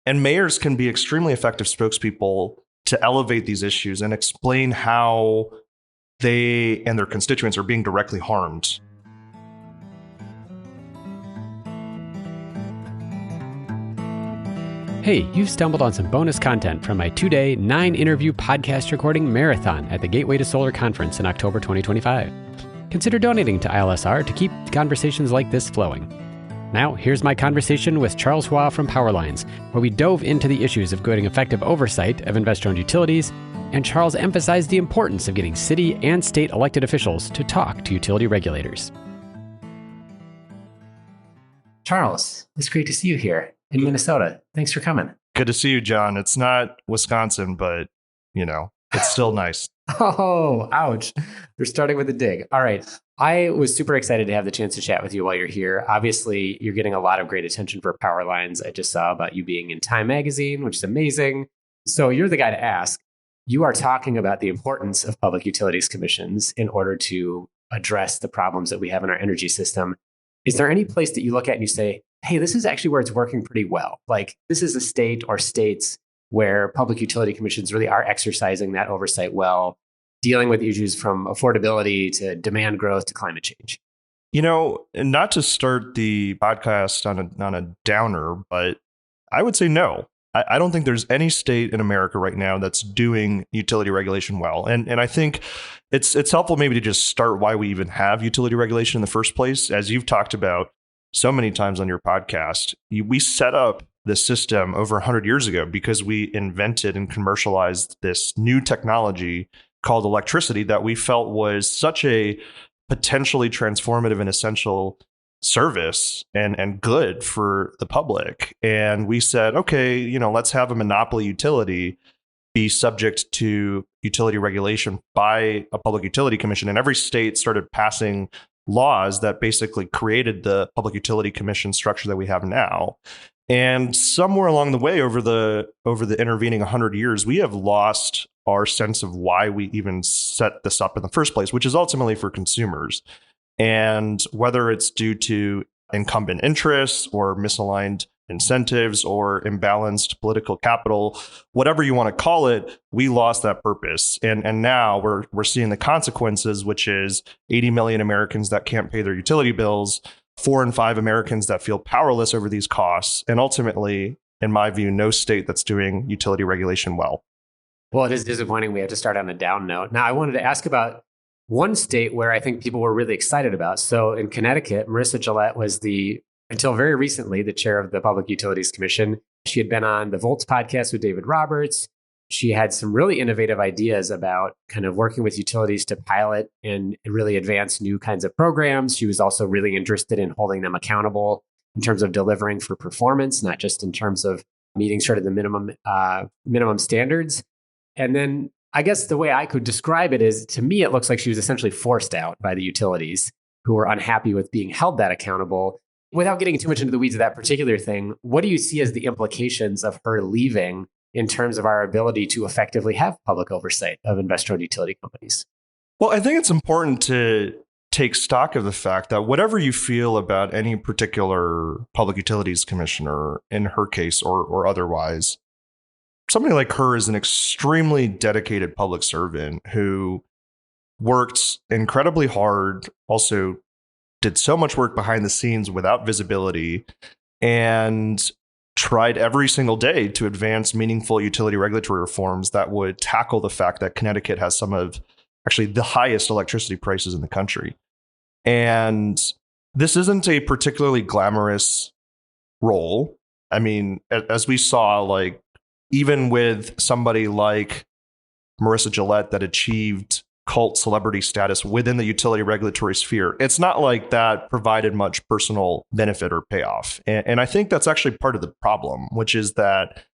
And mayors can be extremely effective spokespeople to elevate these issues and explain how they and their constituents are being directly harmed. Hey, you've stumbled on some bonus content from my 2-day, 9-interview podcast recording marathon at the Gateway to Solar Conference in October 2025. Consider donating to ILSR to keep conversations like this flowing. Now, here's my conversation with Charles Hua from Powerlines, where we dove into the issues of getting effective oversight of investor-owned utilities, and Charles emphasized the importance of getting city and state elected officials to talk to utility regulators. Charles, it's great to see you here in Minnesota. Thanks for coming. Good to see you, John. It's not Wisconsin, but, it's still nice. Oh, ouch. We're starting with a dig. All right. I was super excited to have the chance to chat with you while you're here. Obviously, you're getting a lot of great attention for Powerlines. I just saw about you being in Time Magazine, which is amazing. So you're the guy to ask. You are talking about the importance of public utilities commissions in order to address the problems that we have in our energy system. Is there any place that you look at and you say, hey, this is actually where it's working pretty well? Like, this is a state or states where public utility commissions really are exercising that oversight well, dealing with issues from affordability to demand growth to climate change. And not to start the podcast on a downer, but I would say no. I don't think there's any state in America right now that's doing utility regulation well. And I think it's helpful maybe to just start why we even have utility regulation in the first place. As you've talked about so many times on your podcast, we set up this system over 100 years ago because we invented and commercialized this new technology called electricity that we felt was such a potentially transformative and essential service and good for the public. And we said, okay, let's have a monopoly utility be subject to utility regulation by a public utility commission. And every state started passing laws that basically created the public utility commission structure that we have now. And somewhere along the way, over the intervening 100 years, we have lost our sense of why we even set this up in the first place, which is ultimately for consumers. And whether it's due to incumbent interests or misaligned incentives or imbalanced political capital, whatever you want to call it, we lost that purpose. And now we're seeing the consequences, which is 80 million Americans that can't pay their utility bills, 4 in 5 Americans that feel powerless over these costs, and ultimately, in my view, no state that's doing utility regulation well. Well, it is disappointing we have to start on a down note. Now, I wanted to ask about one state where I think people were really excited about. So in Connecticut, Marissa Gillette was until very recently, the chair of the Public Utilities Commission. She had been on the Volts podcast with David Roberts. She had some really innovative ideas about kind of working with utilities to pilot and really advance new kinds of programs. She was also really interested in holding them accountable in terms of delivering for performance, not just in terms of meeting sort of the minimum standards. And then I guess the way I could describe it is, to me, it looks like she was essentially forced out by the utilities who were unhappy with being held that accountable. Without getting too much into the weeds of that particular thing, what do you see as the implications of her leaving in terms of our ability to effectively have public oversight of investor-owned utility companies? Well, I think it's important to take stock of the fact that whatever you feel about any particular public utilities commissioner, in her case or otherwise, somebody like her is an extremely dedicated public servant who worked incredibly hard, also did so much work behind the scenes without visibility, and tried every single day to advance meaningful utility regulatory reforms that would tackle the fact that Connecticut has some of actually the highest electricity prices in the country. And this isn't a particularly glamorous role. I mean, as we saw, like, even with somebody like Marissa Gillette that achieved cult celebrity status within the utility regulatory sphere, it's not like that provided much personal benefit or payoff. And I think that's actually part of the problem, which is that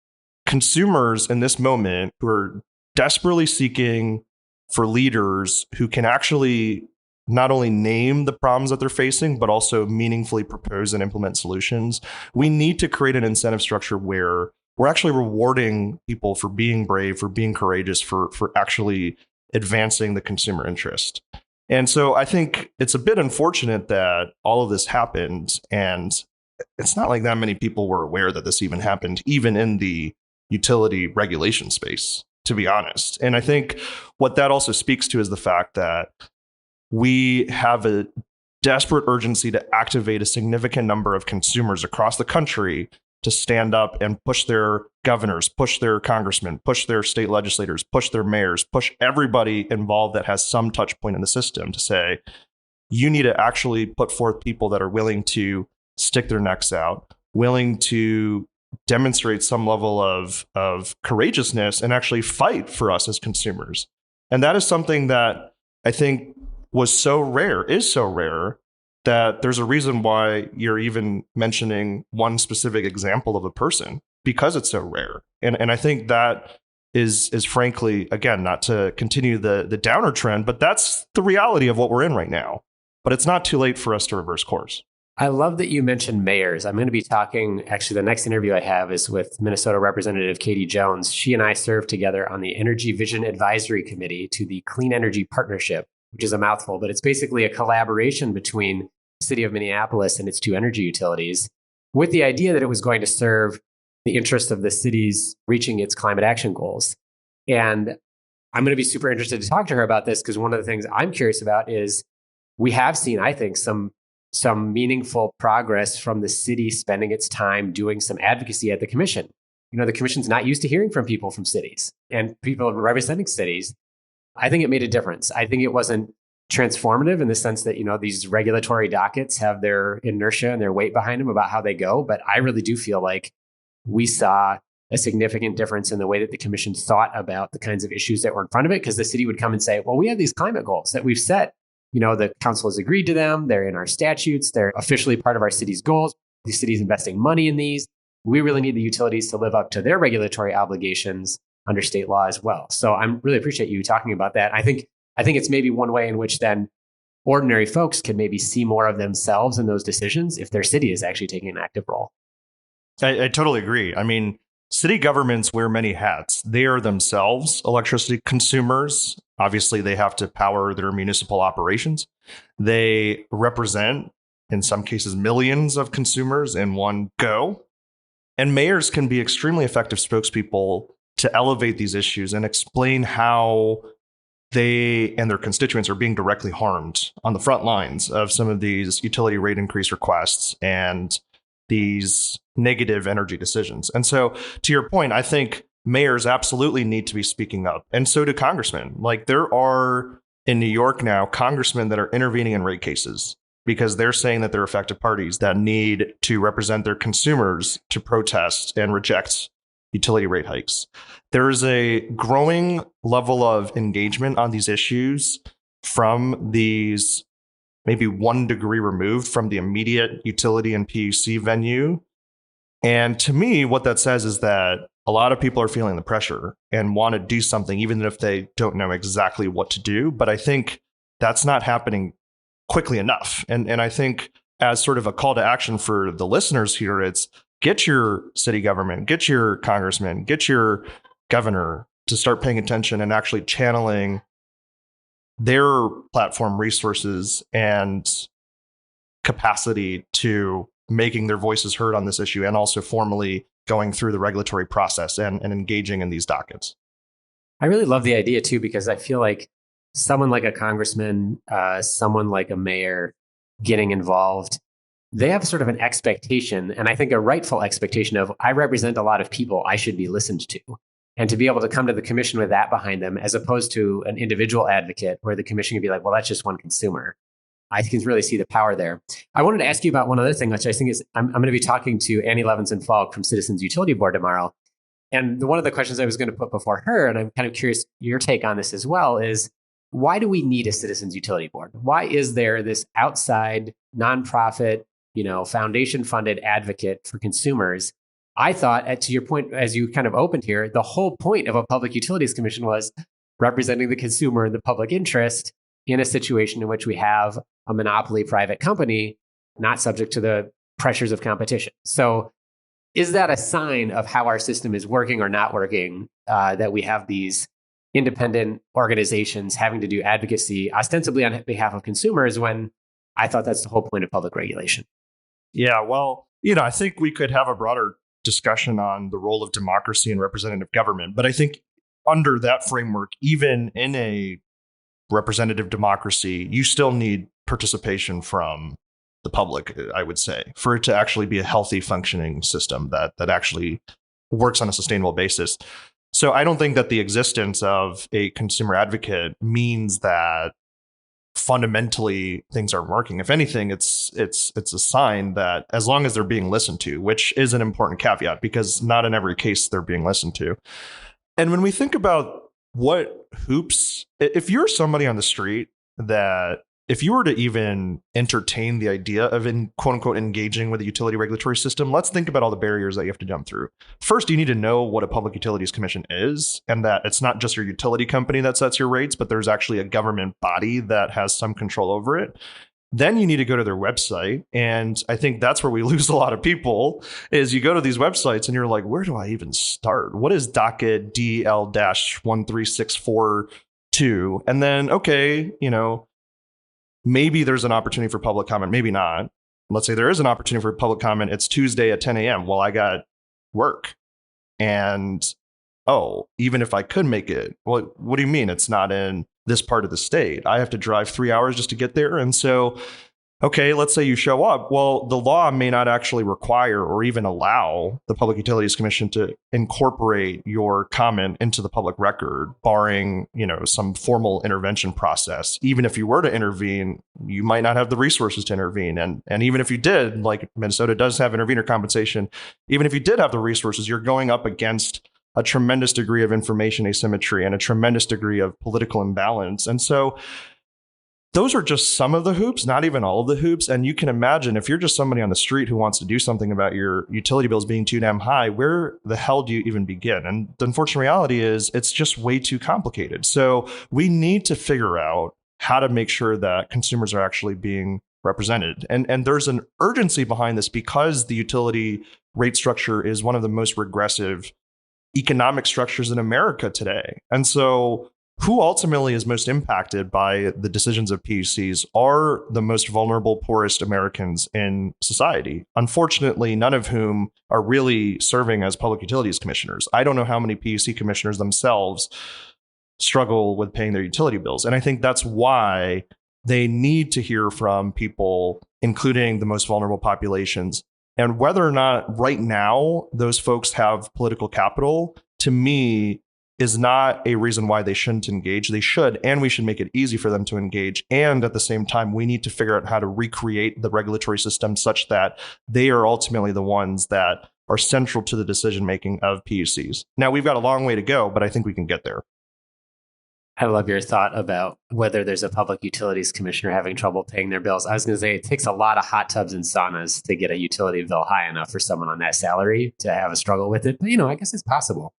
consumers in this moment who are desperately seeking for leaders who can actually not only name the problems that they're facing, but also meaningfully propose and implement solutions. We need to create an incentive structure where we're actually rewarding people for being brave, for being courageous, for actually advancing the consumer interest. And so I think it's a bit unfortunate that all of this happened. And it's not like that many people were aware that this even happened, even in the utility regulation space, to be honest. And I think what that also speaks to is the fact that we have a desperate urgency to activate a significant number of consumers across the country to stand up and push their governors, push their congressmen, push their state legislators, push their mayors, push everybody involved that has some touch point in the system to say, you need to actually put forth people that are willing to stick their necks out, willing to demonstrate some level of courageousness and actually fight for us as consumers. And that is something that I think is so rare, that there's a reason why you're even mentioning one specific example of a person, because it's so rare. And I think that is frankly, again, not to continue the downer trend, but that's the reality of what we're in right now. But it's not too late for us to reverse course. I love that you mentioned mayors. I'm going to be talking, actually, the next interview I have is with Minnesota Representative Katie Jones. She and I served together on the Energy Vision Advisory Committee to the Clean Energy Partnership, which is a mouthful, but it's basically a collaboration between the city of Minneapolis and its two energy utilities, with the idea that it was going to serve the interests of the city's reaching its climate action goals. And I'm going to be super interested to talk to her about this, because one of the things I'm curious about is we have seen, I think, some meaningful progress from the city spending its time doing some advocacy at the commission. You know, the commission's not used to hearing from people from cities and people representing cities. I think it made a difference. I think it wasn't transformative in the sense that, you know, these regulatory dockets have their inertia and their weight behind them about how they go. But I really do feel like we saw a significant difference in the way that the commission thought about the kinds of issues that were in front of it, because the city would come and say, well, we have these climate goals that we've set. You know, the council has agreed to them. They're in our statutes. They're officially part of our city's goals. The city's investing money in these. We really need the utilities to live up to their regulatory obligations under state law as well. So I really appreciate you talking about that. I think it's maybe one way in which then ordinary folks can maybe see more of themselves in those decisions if their city is actually taking an active role. I totally agree. I mean, city governments wear many hats. They are themselves electricity consumers. Obviously, they have to power their municipal operations. They represent, in some cases, millions of consumers in one go. And mayors can be extremely effective spokespeople to elevate these issues and explain how they and their constituents are being directly harmed on the front lines of some of these utility rate increase requests and these negative energy decisions. And so, to your point, I think mayors absolutely need to be speaking up. And so do congressmen. Like, there are in New York now congressmen that are intervening in rate cases because they're saying that they're affected parties that need to represent their consumers to protest and reject utility rate hikes. There is a growing level of engagement on these issues from these maybe 1 degree removed from the immediate utility and PUC venue. And to me, what that says is that a lot of people are feeling the pressure and want to do something, even if they don't know exactly what to do. But I think that's not happening quickly enough. And I think, as sort of a call to action for the listeners here, it's get your city government, get your congressman, get your governor to start paying attention and actually channeling their platform resources and capacity to making their voices heard on this issue, and also formally going through the regulatory process and engaging in these dockets. I really love the idea too, because I feel like someone like a congressman, someone like a mayor getting involved, they have sort of an expectation, and I think a rightful expectation of, I represent a lot of people, I should be listened to. And to be able to come to the commission with that behind them, as opposed to an individual advocate where the commission can be like, well, that's just one consumer. I can really see the power there. I wanted to ask you about one other thing, which I think is, I'm going to be talking to Annie Levinson Falk from Citizens Utility Board tomorrow. And one of the questions I was going to put before her, and I'm kind of curious your take on this as well, is why do we need a Citizens Utility Board? Why is there this outside nonprofit, foundation funded advocate for consumers? I thought, to your point, as you kind of opened here, the whole point of a Public Utilities Commission was representing the consumer and the public interest in a situation in which we have a monopoly private company not subject to the pressures of competition. So is that a sign of how our system is working or not working, that we have these independent organizations having to do advocacy ostensibly on behalf of consumers, when I thought that's the whole point of public regulation? Yeah, well, I think we could have a broader discussion on the role of democracy and representative government. But I think under that framework, even in a representative democracy, you still need participation from the public, I would say, for it to actually be a healthy functioning system that actually works on a sustainable basis. So I don't think that the existence of a consumer advocate means that fundamentally things aren't working. If anything, it's a sign that as long as they're being listened to, which is an important caveat because not in every case they're being listened to. And when we think about what hoops, if you're somebody on the street that if you were to even entertain the idea of quote unquote engaging with the utility regulatory system, let's think about all the barriers that you have to jump through. First, you need to know what a public utilities commission is and that it's not just your utility company that sets your rates, but there's actually a government body that has some control over it. Then you need to go to their website. And I think that's where we lose a lot of people is you go to these websites and you're like, where do I even start? What is docket DL-13642? And then, okay, maybe there's an opportunity for public comment, maybe not. Let's say there is an opportunity for public comment. It's Tuesday at 10 a.m. Well, I got work. And, even if I could make it, well, what do you mean it's not in this part of the state? I have to drive 3 hours just to get there. And so, okay, let's say you show up. Well, the law may not actually require or even allow the Public Utilities Commission to incorporate your comment into the public record, barring, some formal intervention process. Even if you were to intervene, you might not have the resources to intervene. And even if you did, like Minnesota does have intervener compensation, even if you did have the resources, you're going up against a tremendous degree of information asymmetry and a tremendous degree of political imbalance. And so those are just some of the hoops, not even all of the hoops. And you can imagine if you're just somebody on the street who wants to do something about your utility bills being too damn high, where the hell do you even begin? And the unfortunate reality is it's just way too complicated. So we need to figure out how to make sure that consumers are actually being represented. And there's an urgency behind this because the utility rate structure is one of the most regressive economic structures in America today. And so who ultimately is most impacted by the decisions of PUCs are the most vulnerable, poorest Americans in society. Unfortunately, none of whom are really serving as public utilities commissioners. I don't know how many PUC commissioners themselves struggle with paying their utility bills. And I think that's why they need to hear from people, including the most vulnerable populations. And whether or not right now those folks have political capital, to me, is not a reason why they shouldn't engage. They should, and we should make it easy for them to engage. And at the same time, we need to figure out how to recreate the regulatory system such that they are ultimately the ones that are central to the decision-making of PUCs. Now, we've got a long way to go, but I think we can get there. I love your thought about whether there's a public utilities commissioner having trouble paying their bills. I was going to say it takes a lot of hot tubs and saunas to get a utility bill high enough for someone on that salary to have a struggle with it. But, I guess it's possible.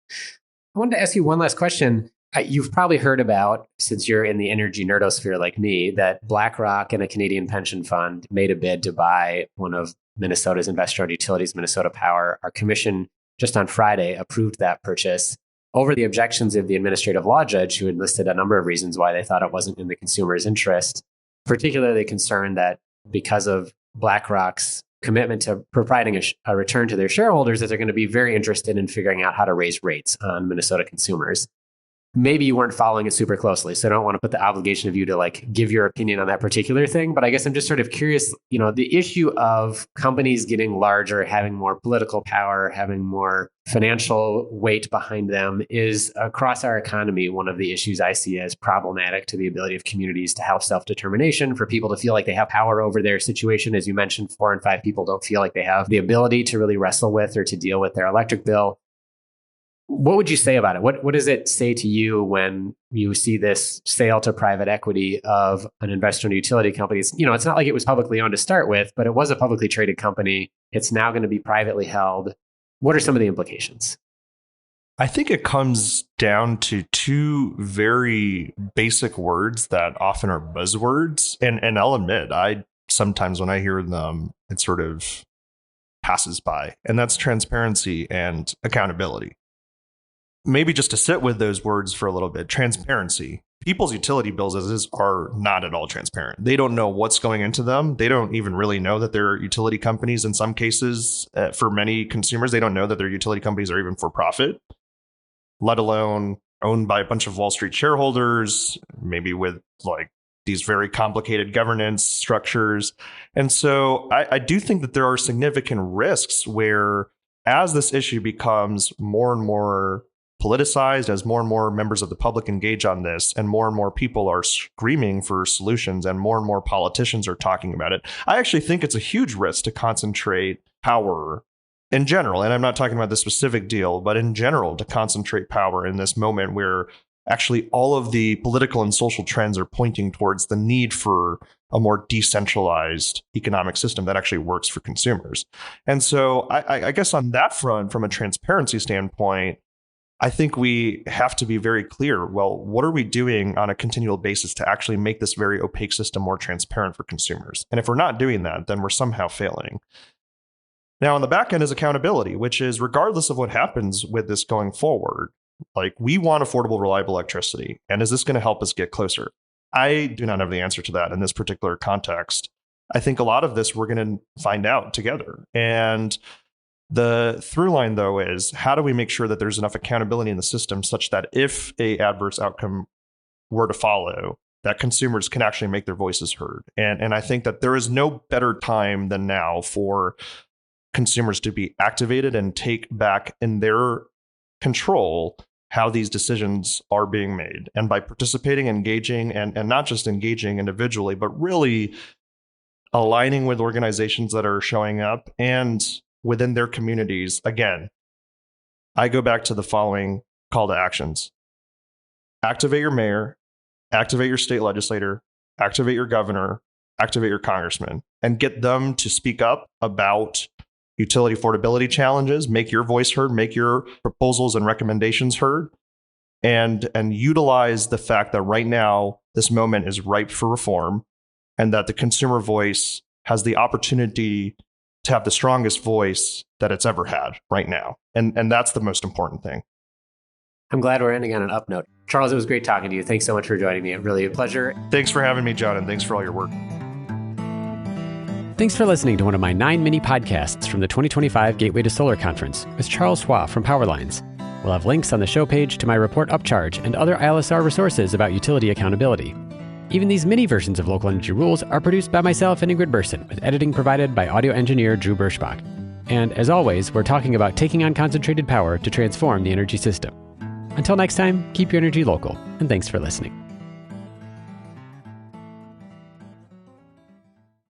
I wanted to ask you one last question. You've probably heard about, since you're in the energy nerdosphere like me, that BlackRock and a Canadian pension fund made a bid to buy one of Minnesota's investor-owned utilities, Minnesota Power. Our commission just on Friday approved that purchase over the objections of the administrative law judge, who had listed a number of reasons why they thought it wasn't in the consumer's interest, particularly concerned that because of BlackRock's commitment to providing a return to their shareholders, that they're going to be very interested in figuring out how to raise rates on Minnesota consumers. Maybe you weren't following it super closely, so I don't want to put the obligation of you to give your opinion on that particular thing. But I guess I'm just sort of curious, the issue of companies getting larger, having more political power, having more financial weight behind them is across our economy one of the issues I see as problematic to the ability of communities to have self-determination, for people to feel like they have power over their situation. As you mentioned, 4 in 5 people don't feel like they have the ability to really wrestle with or to deal with their electric bill. What would you say about it? What does it say to you when you see this sale to private equity of an investor-owned utility company? It's not like it was publicly owned to start with, but it was a publicly traded company. It's now going to be privately held. What are some of the implications? I think it comes down to two very basic words that often are buzzwords. And I'll admit, I sometimes when I hear them, it sort of passes by. And that's transparency and accountability. maybe just to sit with those words for a little bit, transparency. People's utility bills as is are not at all transparent. They don't know what's going into them. They don't even really know that they're utility companies. In some cases, for many consumers, they don't know that their utility companies are even for profit, let alone owned by a bunch of Wall Street shareholders, maybe with like these very complicated governance structures. And so I do think that there are significant risks where, as this issue becomes more and more politicized, as more and more members of the public engage on this, and more people are screaming for solutions, and more politicians are talking about it, I actually think it's a huge risk to concentrate power in general. And I'm not talking about this specific deal, but in general, to concentrate power in this moment where actually all of the political and social trends are pointing towards the need for a more decentralized economic system that actually works for consumers. And so I guess on that front, from a transparency standpoint, I think we have to be very clear. Well, what are we doing on a continual basis to actually make this very opaque system more transparent for consumers? And if we're not doing that, then we're somehow failing. Now, on the back end is accountability, which is regardless of what happens with this going forward, like we want affordable, reliable electricity. And is this going to help us get closer? I do not have the answer to that in this particular context. I think a lot of this we're going to find out together. And the through line, though, is how do we make sure that there's enough accountability in the system such that if a adverse outcome were to follow, that consumers can actually make their voices heard. And I think that there is no better time than now for consumers to be activated and take back in their control how these decisions are being made. And by participating, engaging, and not just engaging individually, but really aligning with organizations that are showing up and within their communities. Again, I go back to the following call to actions. Activate your mayor, activate your state legislator, activate your governor, activate your congressman, and get them to speak up about utility affordability challenges, make your voice heard, make your proposals and recommendations heard, and utilize the fact that right now this moment is ripe for reform and that the consumer voice has the opportunity to have the strongest voice that it's ever had right now. And that's the most important thing. I'm glad we're ending on an up note. Charles, it was great talking to you. Thanks so much for joining me. Really a pleasure. Thanks for having me, John, and thanks for all your work. Thanks for listening to one of my 9 mini podcasts from the 2025 Gateway to Solar Conference with Charles Hua from Powerlines. We'll have links on the show page to my report Upcharge and other ILSR resources about utility accountability. Even these mini versions of Local Energy Rules are produced by myself and Ingrid Burson, with editing provided by audio engineer Drew Birschbach. And as always, we're talking about taking on concentrated power to transform the energy system. Until next time, keep your energy local, and thanks for listening.